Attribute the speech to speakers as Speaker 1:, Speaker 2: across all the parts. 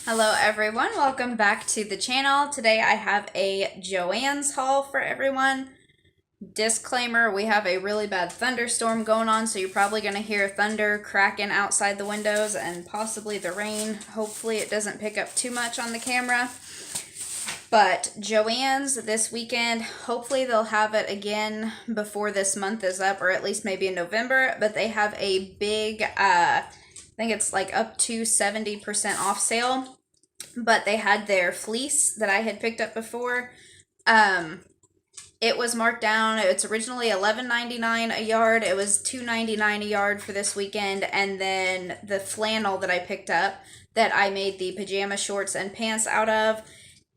Speaker 1: Hello everyone, welcome back to the channel. Today I have a Joann's haul for everyone. Disclaimer, we have a really bad thunderstorm going on, so you're probably going to hear thunder cracking outside the windows and possibly the rain. Hopefully it doesn't pick up too much on the camera. But Joann's this weekend, hopefully they'll have it again before this month is up, or at least maybe in November. But they have a big, I think it's like up to 70% off sale. But they had their fleece that I had picked up before. It was marked down. It's originally $11.99 a yard. It was $2.99 a yard for this weekend. And then the flannel that I picked up that I made the pajama shorts and pants out of,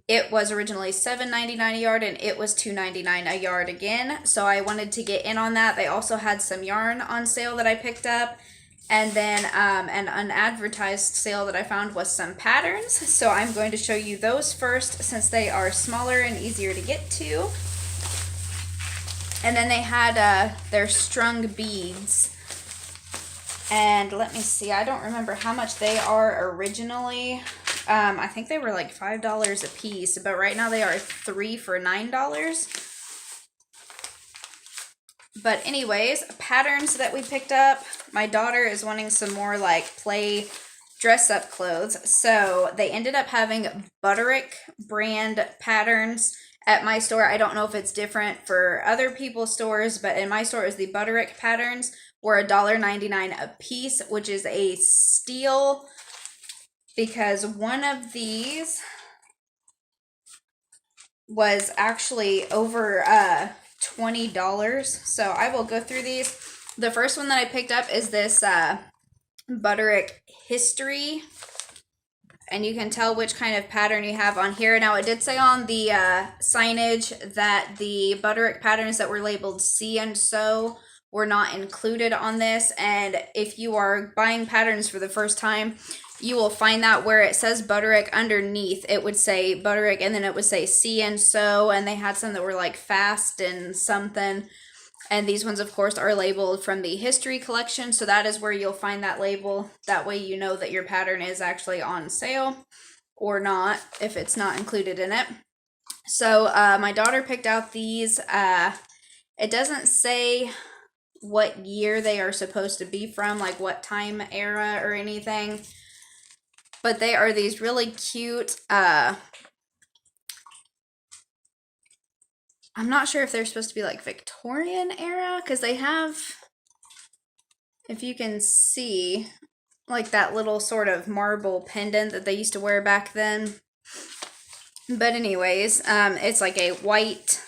Speaker 1: it was originally $7.99 a yard, and it was $2.99 a yard again. So I wanted to get in on that. They also had some yarn on sale that I picked up. And then an unadvertised sale that I found was some patterns. So I'm going to show you those first since they are smaller and easier to get to. And then they had their strung beads. And let me see, I don't remember how much they are originally. I think they were like $5 a piece, but right now they are 3 for $9. But anyways, patterns that we picked up. My daughter is wanting some more like play dress up clothes. So they ended up having Butterick brand patterns at my store. I don't know if it's different for other people's stores, but in my store is the Butterick patterns were $1.99 a piece, which is a steal because one of these was actually over $20. So I will go through these. The first one that I picked up is this Butterick History. And you can tell which kind of pattern you have on here. Now, it did say on the signage that the Butterick patterns that were labeled See and Sew were not included on this. And if you are buying patterns for the first time, you will find that where it says Butterick underneath, it would say Butterick and then it would say See and Sew. And they had some that were like Fast and something. And these ones, of course, are labeled from the History collection. So that is where you'll find that label. That way you know that your pattern is actually on sale or not, if it's not included in it. So my daughter picked out these. It doesn't say what year they are supposed to be from, like what time era or anything. But they are these really cute, I'm not sure if they're supposed to be like Victorian era, because they have, if you can see, like that little sort of marble pendant that they used to wear back then. But anyways, it's like a white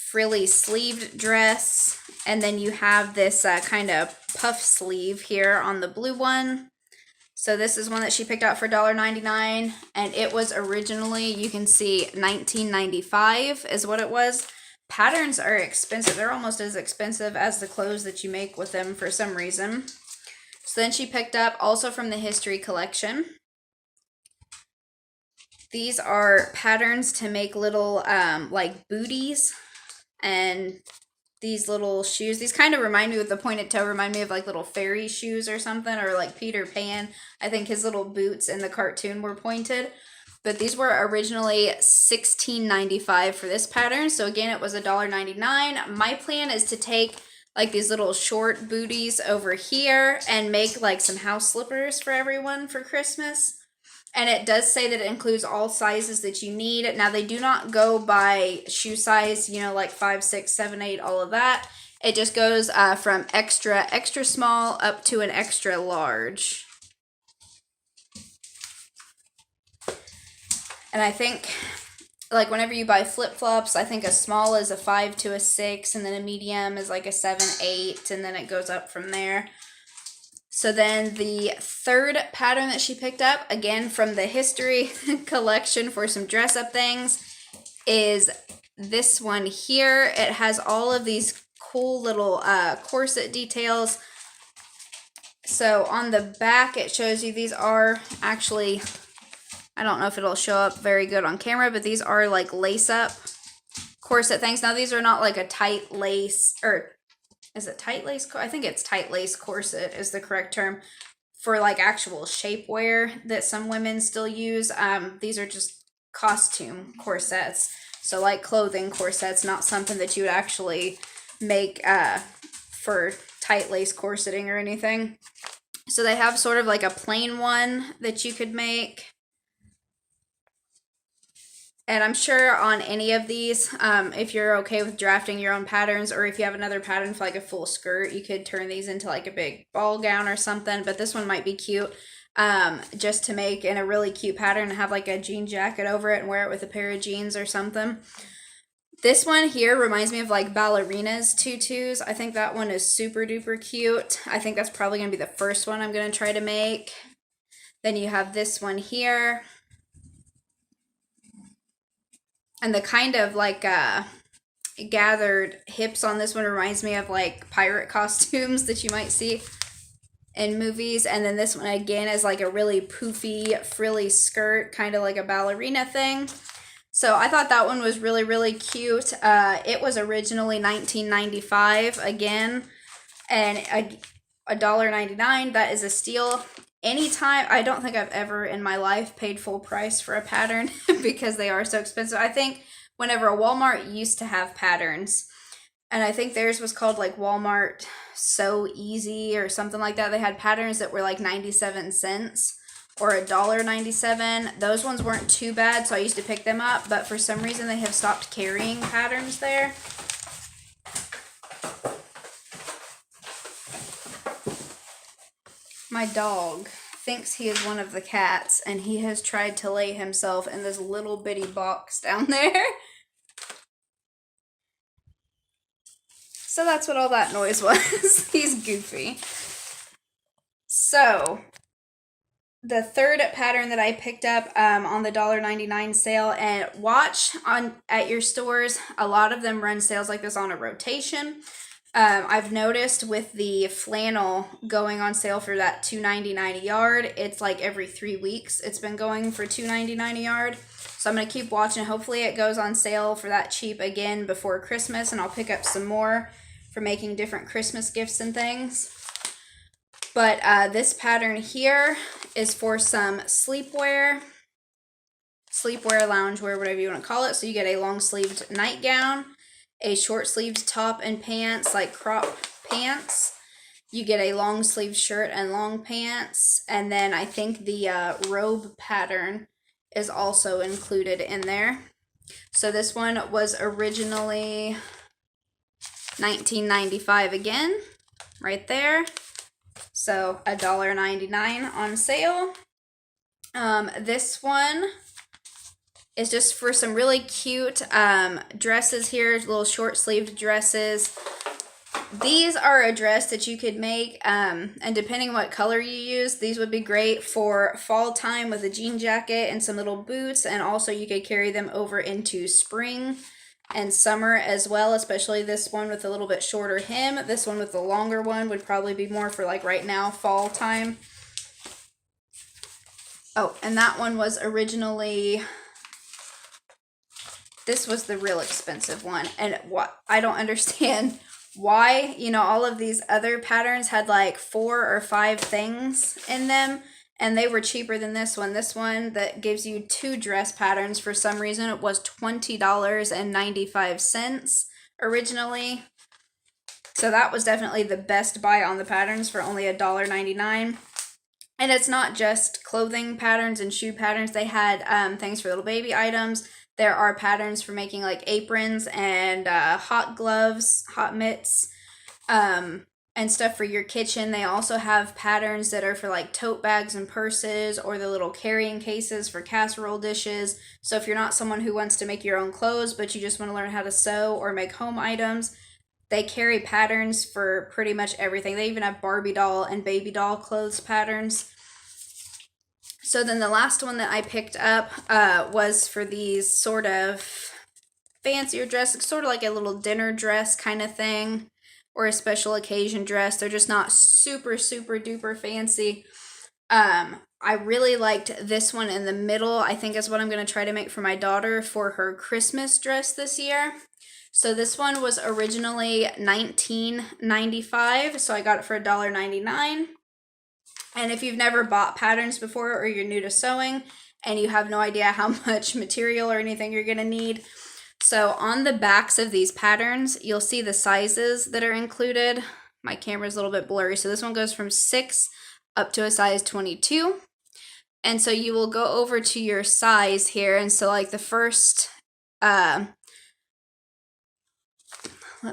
Speaker 1: frilly sleeved dress. And then you have this kind of puff sleeve here on the blue one. So this is one that she picked out for $1.99, and it was originally, you can see, $19.95 is what it was. Patterns are expensive. They're almost as expensive as the clothes that you make with them for some reason. So then she picked up, also from the History collection, these are patterns to make little like booties and these little shoes. These kind of remind me, with the pointed toe, remind me of like little fairy shoes or something, or like Peter Pan. I think his little boots in the cartoon were pointed. But these were originally $16.95 for this pattern. So again, it was $1.99. My plan is to take like these little short booties over here and make like some house slippers for everyone for Christmas. And it does say that it includes all sizes that you need. Now, they do not go by shoe size, you know, like 5, 6, 7, 8, all of that. It just goes from extra, extra small up to an extra large. And I think, like, whenever you buy flip-flops, I think a small is a 5 to a 6, and then a medium is like a 7, 8, and then it goes up from there. So then the third pattern that she picked up, again from the History collection for some dress-up things, is this one here. It has all of these cool little corset details. So on the back, it shows you these are actually, I don't know if it'll show up very good on camera, but these are like lace-up corset things. Now, these are not like a tight lace, or is it tight lace? I think it's tight lace corset is the correct term. for like actual shapewear that some women still use. These are just costume corsets. So like clothing corsets, not something that you would actually make for tight lace corseting or anything. So they have sort of like a plain one that you could make. And I'm sure on any of these, if you're okay with drafting your own patterns, or if you have another pattern for like a full skirt, you could turn these into like a big ball gown or something. But this one might be cute just to make in a really cute pattern and have like a jean jacket over it and wear it with a pair of jeans or something. This one here reminds me of like ballerinas tutus. I think that one is super duper cute. I think that's probably going to be the first one I'm going to try to make. Then you have this one here. And the kind of like gathered hips on this one reminds me of like pirate costumes that you might see in movies. And then this one again is like a really poofy, frilly skirt, kind of like a ballerina thing. So I thought that one was really, really cute. It was originally $19.95 again, and $1.99. That is a steal. Anytime, I don't think I've ever in my life paid full price for a pattern because they are so expensive. I think whenever a Walmart used to have patterns, and I think theirs was called like Walmart So Easy or something like that. They had patterns that were like 97 cents or $1.97. Those ones weren't too bad, so I used to pick them up, but for some reason they have stopped carrying patterns there. My dog thinks he is one of the cats, and he has tried to lay himself in this little bitty box down there. So that's what all that noise was. He's goofy. So the third pattern that I picked up on the $1.99 sale, and watch at your stores, a lot of them run sales like this on a rotation. I've noticed with the flannel going on sale for that $2.99 a yard, it's like every 3 weeks it's been going for $2.99 a yard. So I'm going to keep watching. Hopefully it goes on sale for that cheap again before Christmas, and I'll pick up some more for making different Christmas gifts and things. But this pattern here is for some sleepwear, loungewear, whatever you want to call it. So you get a long-sleeved nightgown, a short-sleeved top and pants, like crop pants. You get a long-sleeved shirt and long pants. And then I think the robe pattern is also included in there. So this one was originally $19.95 again, right there. So $1.99 on sale. This one is just for some really cute dresses here, little short-sleeved dresses. These are a dress that you could make, and depending on what color you use, these would be great for fall time with a jean jacket and some little boots, and also you could carry them over into spring and summer as well, especially this one with a little bit shorter hem. This one with the longer one would probably be more for like right now, fall time. Oh, and that one was originally... This was the real expensive one, and what I don't understand why, you know, all of these other patterns had like 4 or 5 things in them, and they were cheaper than this one. This one that gives you 2 dress patterns, for some reason it was $20.95 originally. So that was definitely the best buy on the patterns for only $1.99. And it's not just clothing patterns and shoe patterns. They had things for little baby items. There are patterns for making like aprons and hot gloves, hot mitts, and stuff for your kitchen. They also have patterns that are for like tote bags and purses, or the little carrying cases for casserole dishes. So if you're not someone who wants to make your own clothes, but you just want to learn how to sew or make home items, they carry patterns for pretty much everything. They even have Barbie doll and baby doll clothes patterns. So then the last one that I picked up was for these sort of fancier dresses, sort of like a little dinner dress kind of thing, or a special occasion dress. They're just not super, super duper fancy. I really liked this one in the middle. I think is what I'm going to try to make for my daughter for her Christmas dress this year. So this one was originally $19.95, so I got it for $1.99. And if you've never bought patterns before or you're new to sewing and you have no idea how much material or anything you're going to need, so on the backs of these patterns, you'll see the sizes that are included. My camera's a little bit blurry, so this one goes from 6 up to a size 22. And so you will go over to your size here, and so like the first, let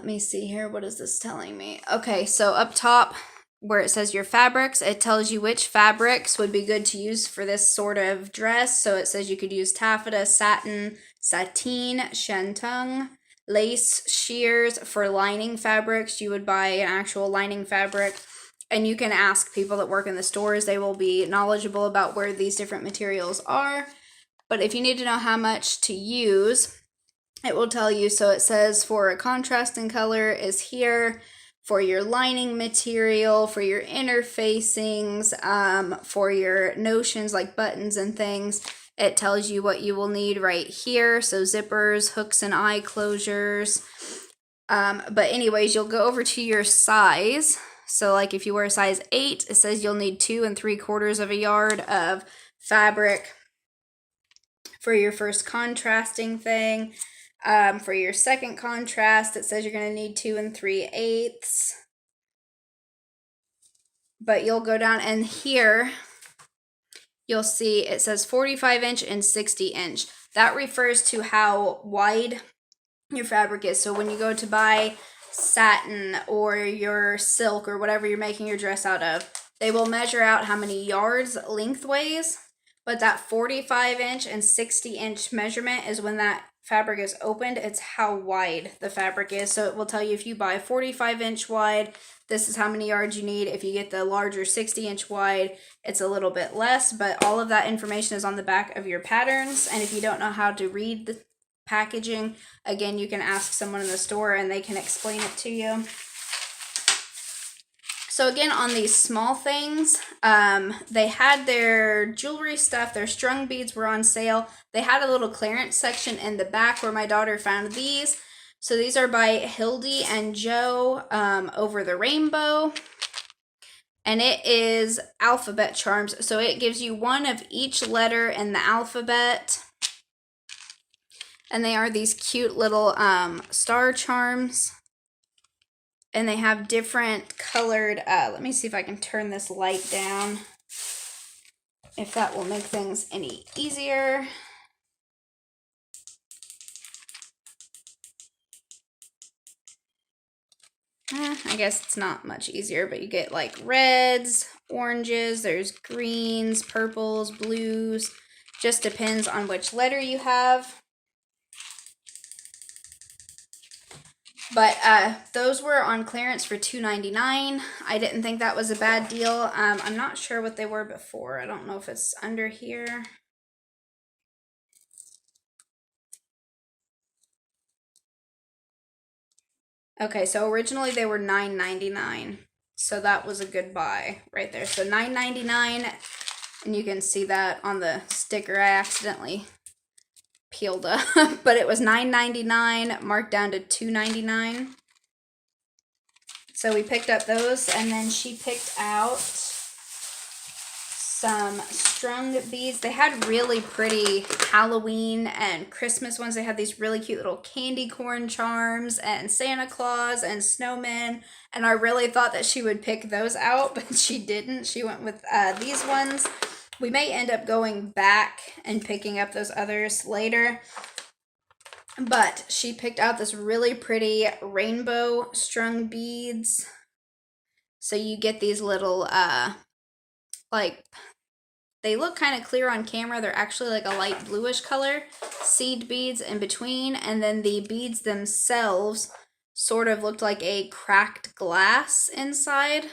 Speaker 1: me see here, what is this telling me? Okay, so up top where it says your fabrics, it tells you which fabrics would be good to use for this sort of dress. So it says you could use taffeta, satin, sateen, shantung, lace, shears. For lining fabrics, you would buy an actual lining fabric. And you can ask people that work in the stores. They will be knowledgeable about where these different materials are. But if you need to know how much to use, it will tell you. So it says for a contrasting color is here. For your lining material, for your inner facings, for your notions like buttons and things, it tells you what you will need right here. So zippers, hooks and eye closures. But anyways, you'll go over to your size. So like if you wear a size 8, it says you'll need 2 3/4 yard of fabric for your first contrasting thing. For your second contrast, it says you're going to need 2 3/8. But you'll go down, and here you'll see it says 45-inch and 60-inch. That refers to how wide your fabric is. So when you go to buy satin or your silk or whatever you're making your dress out of, they will measure out how many yards lengthways. But that 45-inch and 60-inch measurement is when that fabric is opened. It's how wide the fabric is. So it will tell you if you buy 45-inch wide, this is how many yards you need. If you get the larger 60-inch wide, it's a little bit less. But all of that information is on the back of your patterns. And if you don't know how to read the packaging, again, you can ask someone in the store and they can explain it to you. So again, on these small things, they had their jewelry stuff, their strung beads were on sale. They had a little clearance section in the back where my daughter found these. So these are by Hildy and Joe, Over the Rainbow. And it is alphabet charms. So it gives you one of each letter in the alphabet. And they are these cute little star charms. And they have different colored, let me see if I can turn this light down, if that will make things any easier. I guess it's not much easier, but you get like reds, oranges, there's greens, purples, blues, just depends on which letter you have. But those were on clearance for $2.99. I didn't think that was a bad deal. I'm not sure what they were before. I don't know if it's under here. Okay, so originally they were $9.99. So that was a good buy right there. So $9.99, and you can see that on the sticker. I accidentally peeled up, but it was $9.99 marked down to $2.99. So we picked up those, and then she picked out some strung beads. They had really pretty Halloween and Christmas ones. They had these really cute little candy corn charms and Santa Claus and snowmen, and I really thought that she would pick those out, but she didn't. She went with these ones. We may end up going back and picking up those others later. But she picked out this really pretty rainbow strung beads. So you get these little, like, they look kind of clear on camera. They're actually like a light bluish color. Seed beads in between. And then the beads themselves sort of looked like a cracked glass inside.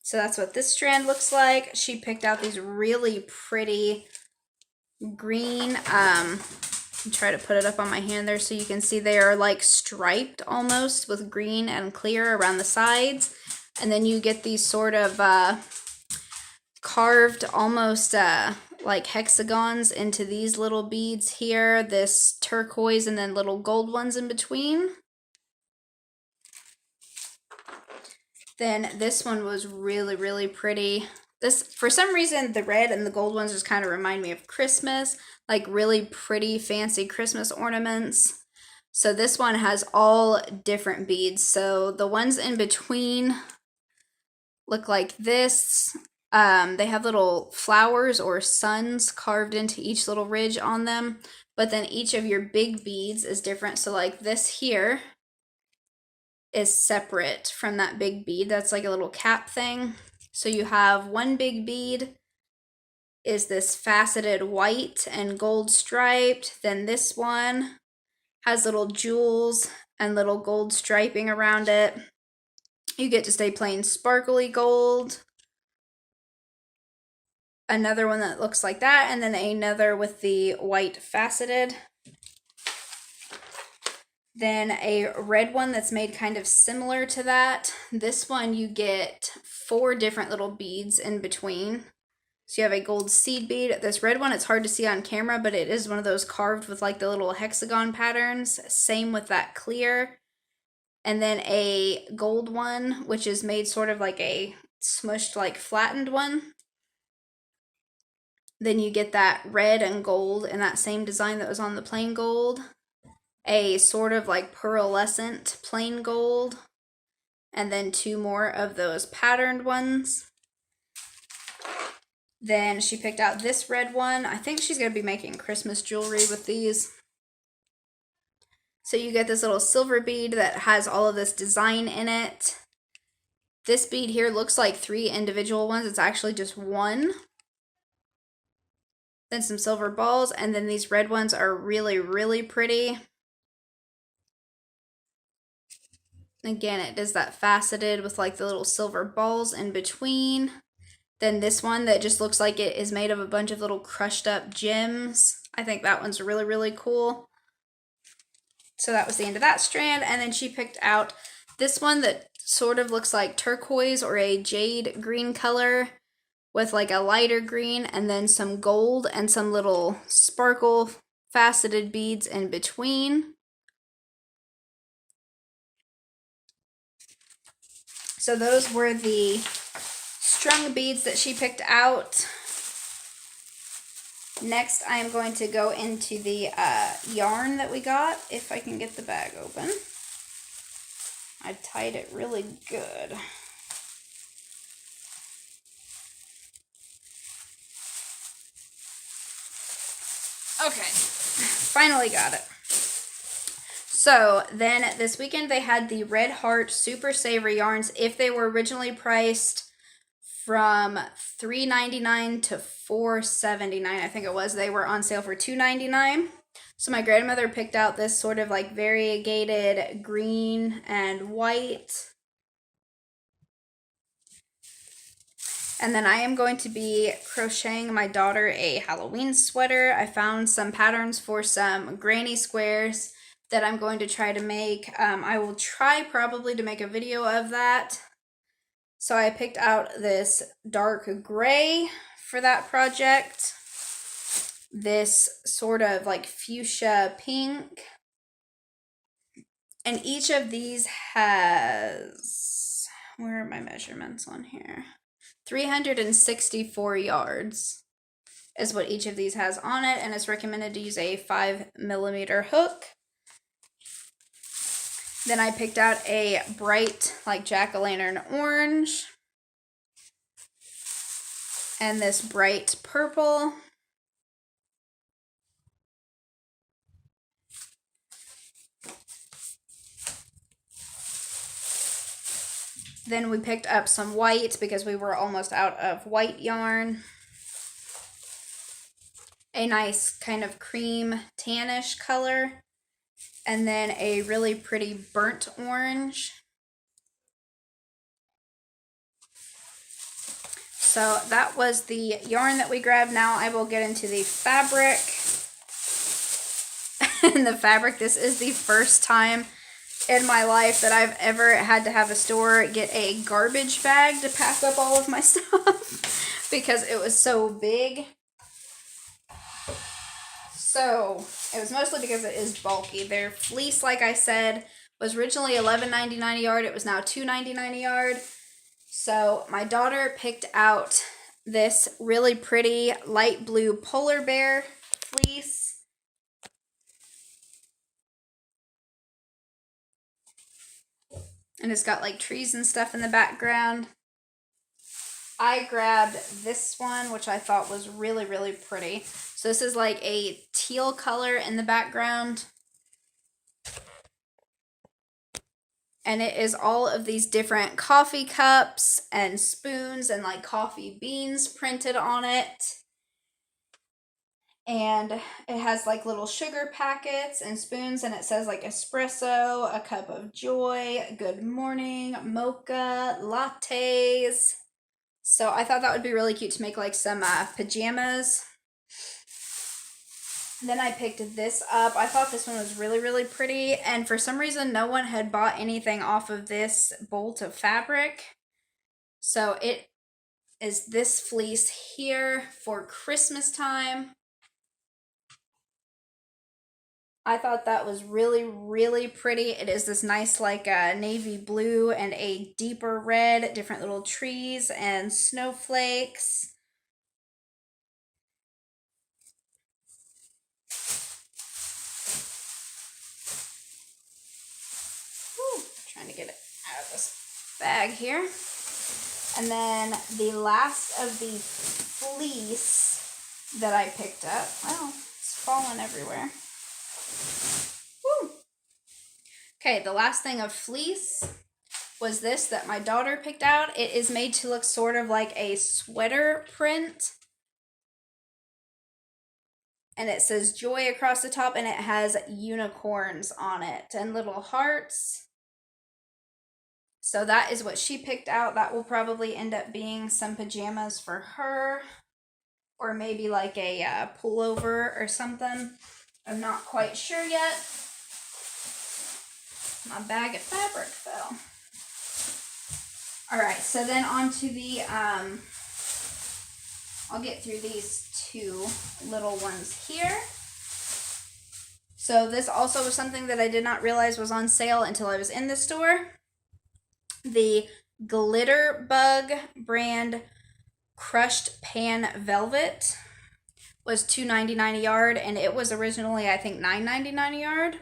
Speaker 1: So that's what this strand looks like. She picked out these really pretty green, try to put it up on my hand there so you can see they are like striped almost with green and clear around the sides. And then you get these sort of carved almost like hexagons into these little beads here, this turquoise and then little gold ones in between. Then this one was really, really pretty. This, for some reason, the red and the gold ones just kind of remind me of Christmas, like really pretty, fancy Christmas ornaments. So this one has all different beads. So the ones in between look like this. They have little flowers or suns carved into each little ridge on them. But then each of your big beads is different. So like this here is separate from that big bead. That's like a little cap thing. So you have one big bead is this faceted white and gold striped. Then this one has little jewels and little gold striping around it. You get to stay plain sparkly gold. Another one that looks like that, and then another with the white faceted. Then a red one that's made kind of similar to that. This one you get 4 different little beads in between. So you have a gold seed bead. This red one, it's hard to see on camera, but it is one of those carved with like the little hexagon patterns. Same with that clear. And then a gold one, which is made sort of like a smushed, like flattened one. Then you get that red and gold in that same design that was on the plain gold. A sort of like pearlescent plain gold. And then 2 more of those patterned ones. Then she picked out this red one. I think she's going to be making Christmas jewelry with these. So you get this little silver bead that has all of this design in it. This bead here looks like 3 individual ones. It's actually just one. Then some silver balls, and then these red ones are really, really pretty. Again, it does that faceted with like the little silver balls in between. Then this one that just looks like it is made of a bunch of little crushed up gems. I think that one's really, really cool. So that was the end of that strand. And then she picked out this one that sort of looks like turquoise or a jade green color with like a lighter green, and then some gold and some little sparkle faceted beads in between. So those were the strung beads that she picked out. Next, I am going to go into the yarn that we got, if I can get the bag open. I tied it really good. Okay, finally got it. So then this weekend they had the Red Heart Super Savory yarns. If they were originally priced from $3.99 to $4.79, I think it was, they were on sale for $2.99. So my grandmother picked out this sort of like variegated green and white. And then I am going to be crocheting my daughter a Halloween sweater. I found some patterns for some granny squares that I'm going to try to make. I will try probably to make a video of that. So I picked out this dark gray for that project. This sort of like fuchsia pink. And each of these has, where are my measurements on here? 364 yards is what each of these has on it, and it's recommended to use a 5mm hook. Then I picked out a bright, like jack-o'-lantern orange, and this bright purple. Then we picked up some white because we were almost out of white yarn. A nice kind of cream tannish color. And then a really pretty burnt orange. So that was the yarn that we grabbed. Now I will get into the fabric. And the fabric, this is the first time in my life that I've ever had to have a store get a garbage bag to pack up all of my stuff because it was so big. So it was mostly because it is bulky. Their fleece, like I said, was originally $11.99 a yard. It was now $2.99 a yard. So my daughter picked out this really pretty light blue polar bear fleece. And it's got like trees and stuff in the background. I grabbed this one, which I thought was really, really pretty. So this is like a teal color in the background. And it is all of these different coffee cups and spoons and like coffee beans printed on it. And it has like little sugar packets and spoons, and it says like espresso, a cup of joy, good morning, mocha, lattes. So I thought that would be really cute to make like some pajamas. Then I picked this up. I thought this one was really, really pretty. And for some reason, no one had bought anything off of this bolt of fabric. So it is this fleece here for Christmas time. I thought that was really, really pretty. It is this nice like navy blue and a deeper red, different little trees and snowflakes. Whew, trying to get it out of this bag here. And then the last of the fleece that I picked up, well, it's fallen everywhere. Woo. Okay, the last thing of fleece was this that my daughter picked out. It is made to look sort of like a sweater print. And it says joy across the top, and it has unicorns on it and little hearts. So that is what she picked out. That will probably end up being some pajamas for her, or maybe like a pullover or something. I'm not quite sure yet. My bag of fabric fell. All right, so then on to the, I'll get through these two little ones here. So this also was something that I did not realize was on sale until I was in the store. The Glitter Bug brand crushed pan velvet was $2.99 a yard, and it was originally, I think, $9.99 a yard.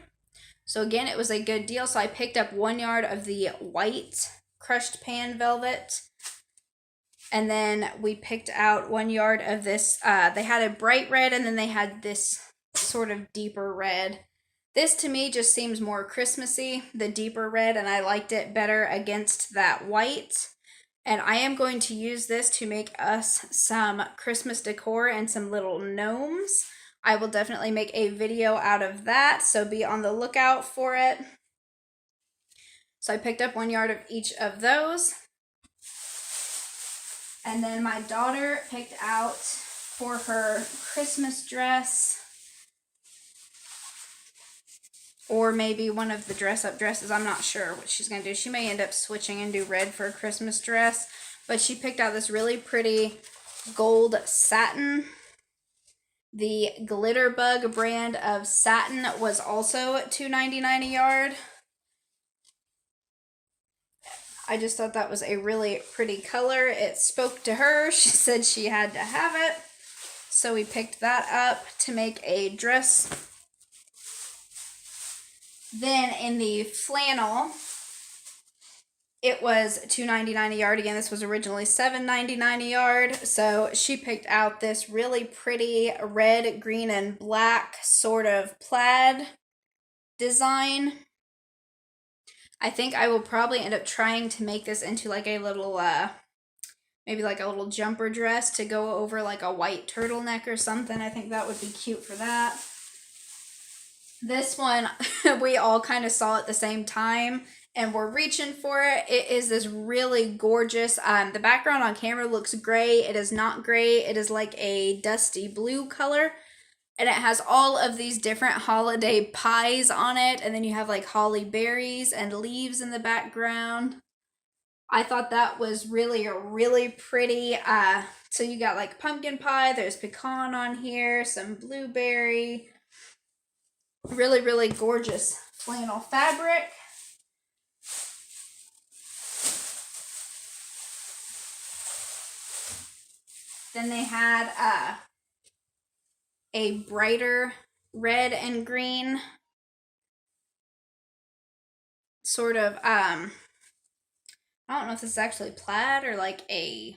Speaker 1: So again, it was a good deal. So I picked up 1 yard of the white crushed pan velvet, and then we picked out 1 yard of this. They had a bright red, and then they had this sort of deeper red. This to me just seems more Christmassy, the deeper red, and I liked it better against that white. And I am going to use this to make us some Christmas decor and some little gnomes. I will definitely make a video out of that, so be on the lookout for it. So I picked up 1 yard of each of those. And then my daughter picked out for her Christmas dress, or maybe one of the dress-up dresses. I'm not sure what she's going to do. She may end up switching and do red for a Christmas dress. But she picked out this really pretty gold satin. The Glitter Bug brand of satin was also $2.99 a yard. I just thought that was a really pretty color. It spoke to her. She said she had to have it. So we picked that up to make a dress. Then in the flannel, it was $2.99 a yard. Again, this was originally $7.99 a yard. So she picked out this really pretty red, green, and black sort of plaid design. I think I will probably end up trying to make this into like a little, maybe like a little jumper dress to go over like a white turtleneck or something. I think that would be cute for that. This one, we all kind of saw at the same time, and we're reaching for it. It is this really gorgeous, the background on camera looks gray. It is not gray. It is like a dusty blue color, and it has all of these different holiday pies on it, and then you have like holly berries and leaves in the background. I thought that was really, really pretty. So you got like pumpkin pie, there's pecan on here, some blueberry. Really, really gorgeous flannel fabric. Then they had a brighter red and green sort of, I don't know if this is actually plaid or like a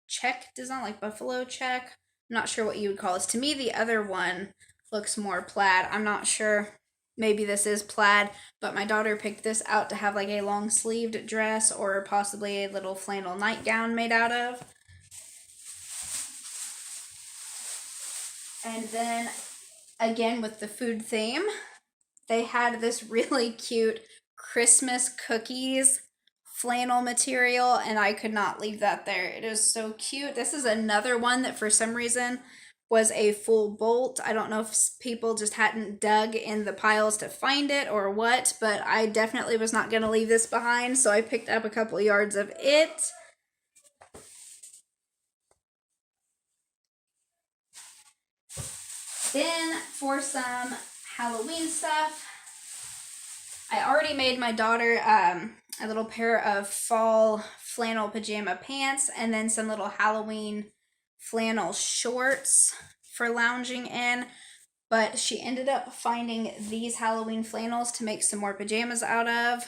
Speaker 1: check design, like buffalo check. I'm not sure what you would call this. To me, the other one looks more plaid. I'm not sure. Maybe this is plaid, but my daughter picked this out to have like a long sleeved dress or possibly a little flannel nightgown made out of. And then again with the food theme, they had this really cute Christmas cookies flannel material, and I could not leave that there. It is so cute. This is another one that for some reason was a full bolt. I don't know if people just hadn't dug in the piles to find it or what, but I definitely was not going to leave this behind, so I picked up a couple yards of it. Then for some Halloween stuff, I already made my daughter a little pair of fall flannel pajama pants and then some little Halloween flannel shorts for lounging in, but she ended up finding these Halloween flannels to make some more pajamas out of.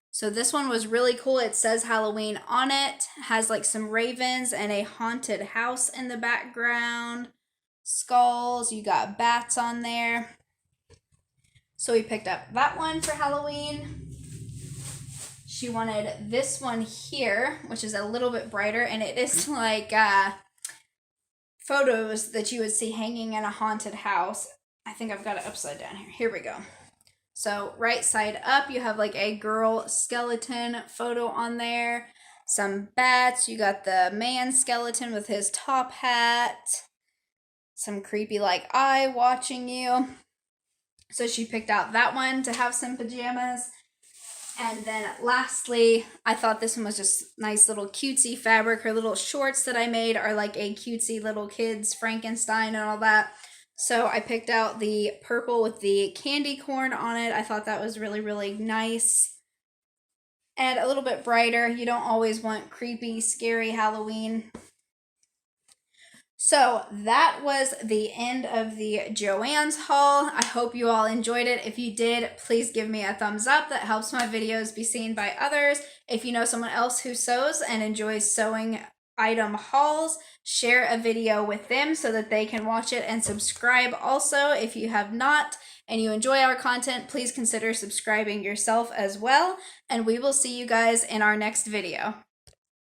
Speaker 1: So this one was really cool. It says Halloween on it, has like some ravens and a haunted house in the background, skulls, you got bats on there. So we picked up that one for Halloween. She wanted this one here, which is a little bit brighter, and it is like photos that you would see hanging in a haunted house. I think I've got it upside down here. Here we go. So right side up, you have like a girl skeleton photo on there. Some bats. You got the man skeleton with his top hat. Some creepy like eye watching you. So she picked out that one to have some pajamas. And then lastly, I thought this one was just nice little cutesy fabric. Her little shorts that I made are like a cutesy little kids Frankenstein and all that. So I picked out the purple with the candy corn on it. I thought that was really, really nice. And a little bit brighter. You don't always want creepy, scary Halloween. So that was the end of the Joann's haul. I hope you all enjoyed it. If you did, please give me a thumbs up. That helps my videos be seen by others. If you know someone else who sews and enjoys sewing item hauls, share a video with them so that they can watch it, and subscribe also if you have not and you enjoy our content. Please consider subscribing yourself as well, and we will see you guys in our next video.